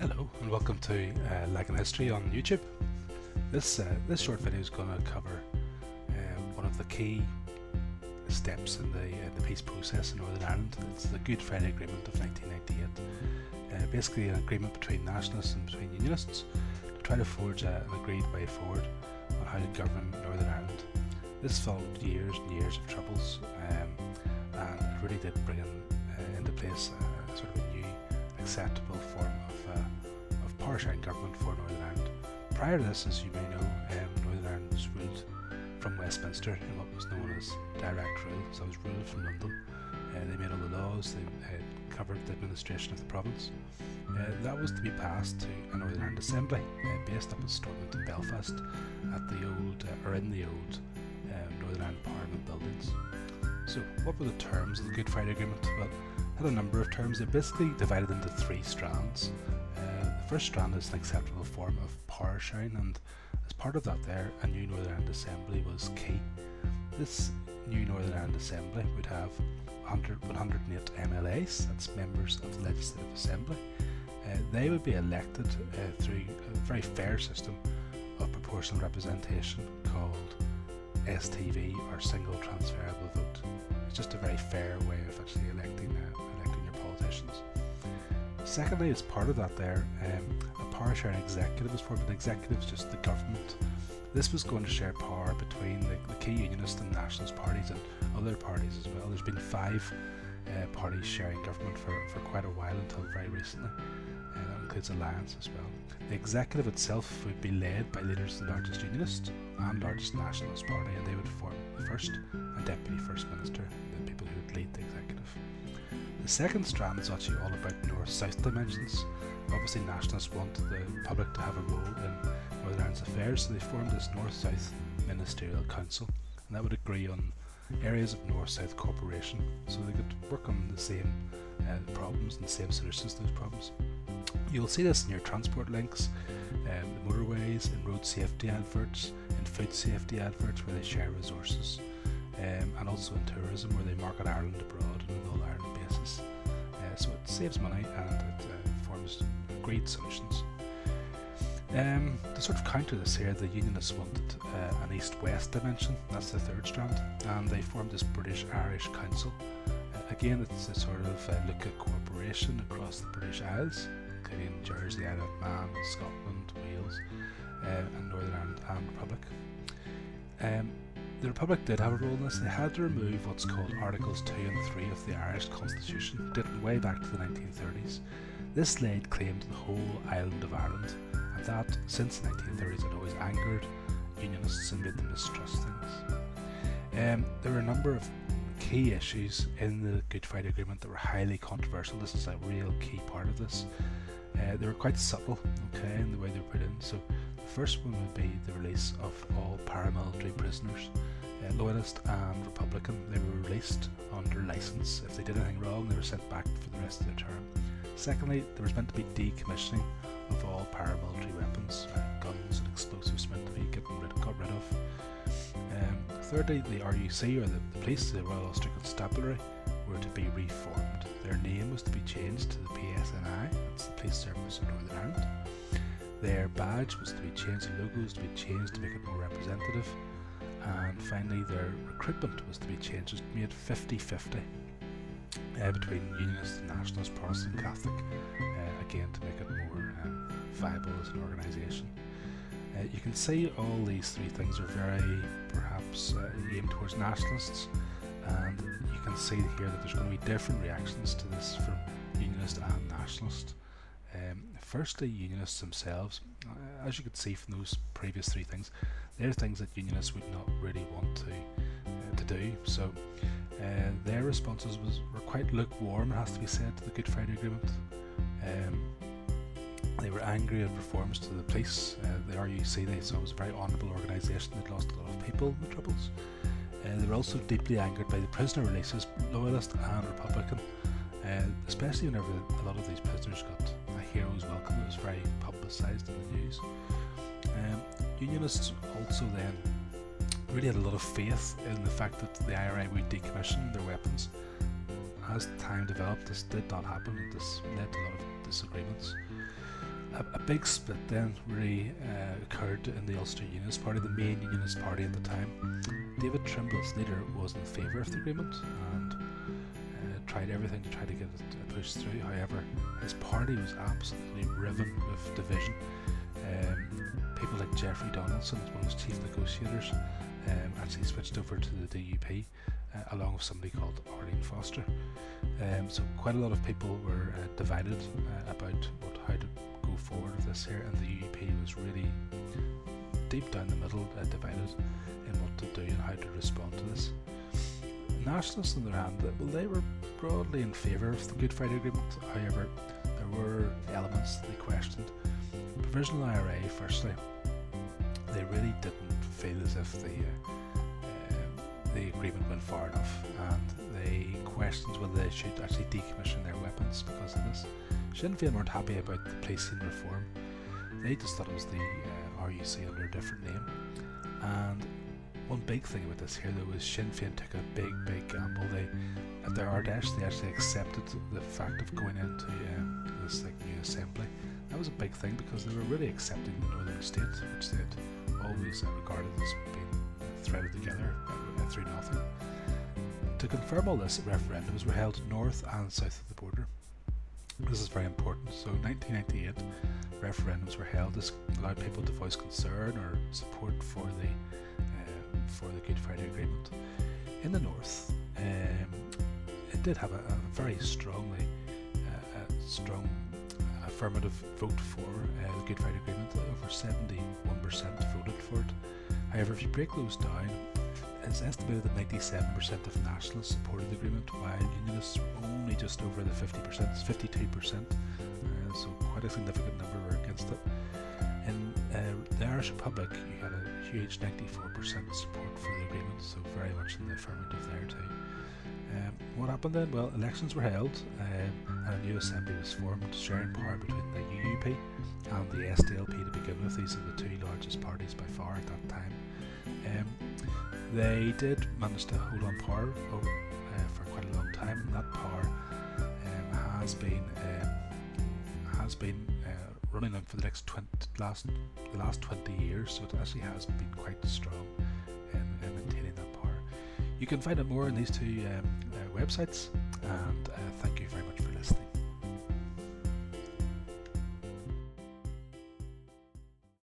Hello and welcome to Lagan History on YouTube. This short video is going to cover one of the key steps in the peace process in Northern Ireland. It's the Good Friday Agreement of 1998. Basically an agreement between nationalists and between unionists to try to forge an agreed way forward on how to govern Northern Ireland. This followed years and years of troubles, and it really did bring into place sort of a new acceptable form of power sharing government for Northern Ireland. Prior to this, as you may know, Northern Ireland was ruled from Westminster in what was known as direct rule, so it was ruled from London. They made all the laws, they covered the administration of the province. That was to be passed to a Northern Ireland Assembly based up at Stormont in Belfast at the old, or in the old Northern Ireland Parliament buildings. So what were the terms of the Good Friday Agreement? Well, it had a number of terms. They basically divided into three strands. The first strand is an acceptable form of power sharing, and as part of that there, a new Northern Ireland Assembly was key. This new Northern Ireland Assembly would have 108 MLAs, that's members of the Legislative Assembly. They would be elected through a very fair system of proportional representation called STV, or single transferable vote. It's just a very fair way of actually electing your politicians. Secondly, as part of that there, a power sharing executive was formed. An executive is just the government. This was going to share power between the key unionist and nationalist parties and other parties as well. There's been 5 parties sharing government for quite a while until very recently. That includes Alliance as well. The executive itself would be led by leaders of the largest unionist and largest nationalist party, and they would form the first and deputy first minister, the people who would lead the executive. The second strand is actually all about north-south dimensions. Obviously nationalists want the public to have a role in Northern Ireland's affairs, so they formed this north-south ministerial council, and that would agree on areas of north-south cooperation, so they could work on the same problems and the same solutions to those problems. You'll see this in your transport links, the motorways, in road safety adverts, in food safety adverts where they share resources, and also in tourism where they market Ireland abroad on an all-Ireland basis. So it saves money and it forms agreed solutions. To sort of counter this here, the Unionists wanted an east-west dimension, that's the third strand, and they formed this British-Irish Council. Again, it's a sort of look at cooperation across the British Isles, including Jersey, Isle of Man, Scotland, Wales, and Northern Ireland and Republic. The Republic did have a role in this. They had to remove what's called Articles 2 and 3 of the Irish Constitution, dating way back to the 1930s. This laid claim to the whole island of Ireland, and that, since the 1930s, had always angered Unionists and made them mistrust things. There were a number of key issues in the Good Friday Agreement that were highly controversial. This is a real key part of this. They were quite subtle, in the way they were put in. So the first one would be the release of all paramilitary prisoners, Loyalist and Republican. They were released under licence. If they did anything wrong, they were sent back for the rest of their term. Secondly, there was meant to be decommissioning of all paramilitary weapons, guns and explosives meant to be got rid of. Thirdly, the RUC, or the police, the Royal Ulster Constabulary, were to be reformed. Their name was to be changed to the PSNI, that's the Police Service of Northern Ireland. Their badge was to be changed, the logo was to be changed to make it more representative. And finally, their recruitment was to be changed, it was made 50-50 between Unionist and Nationalist, Protestant and Catholic, again to make it more viable as an organisation. You can see all these three things are very, perhaps, aimed towards nationalists, and you can see here that there's going to be different reactions to this from Unionist and Nationalist. Firstly, Unionists themselves, as you could see from those previous three things, they're things that Unionists would not really want to do. So their responses were quite lukewarm, it has to be said, to the Good Friday Agreement. They were angry at reforms to the police. The RUC they saw was a very honourable organisation that lost a lot of people in the Troubles. They were also deeply angered by the prisoner releases, Loyalist and Republican, especially whenever a lot of these prisoners got a hero's welcome. It was very publicised in the news. Unionists also then really had a lot of faith in the fact that the IRA would decommission their weapons. As time developed, this did not happen, and this led to a lot of disagreements. A big split then really occurred in the Ulster Unionist Party, the main Unionist Party at the time. David Trimble's leader was in favour of the agreement and tried everything to try to get it pushed through. However, his party was absolutely riven with division. People like Geoffrey Donaldson, one of his chief negotiators, actually switched over to the DUP along with somebody called Arlene Foster. So quite a lot of people were divided about how to go forward with this here, and the UUP was really deep down the middle divided in what to do and how to respond to this. Nationalists on their hand, well, they were broadly in favour of the Good Friday Agreement. However, there were elements they questioned. The Provisional IRA, firstly, they really didn't feel as if the agreement went far enough, and they questioned whether they should actually decommission their weapons because of this. Sinn Féin weren't happy about the policing reform. They just thought it was the RUC under a different name. And one big thing about this here though was Sinn Féin took a big gamble. At their Ardèche, they actually accepted the fact of going into this new assembly. That was a big thing because they were really accepting the northern states, which they had always regarded as being threaded together through nothing. To confirm all this, referendums were held north and south of the border. This is very important. So 1998 referendums were held. This allowed people to voice concern or support for the Good Friday Agreement. In the north, it did have a very strong affirmative vote for the Good Friday Agreement. Over 71% voted for it. However, if you break those down, it's estimated that 97% of nationalists supported the agreement, while unionists were only just over the 50%, 52%, so quite a significant number were against it. In the Irish Republic, you had a huge 94% support for the agreement, so very much in the affirmative there too. What happened then? Well, elections were held and a new assembly was formed, sharing power between the UUP and the SDLP to begin with. These are the two largest parties by far at that time. They did manage to hold on power for quite a long time, and that power has been running on for the last 20 years, so it actually has been quite strong in maintaining that power. You can find out more on these two websites, and thank you.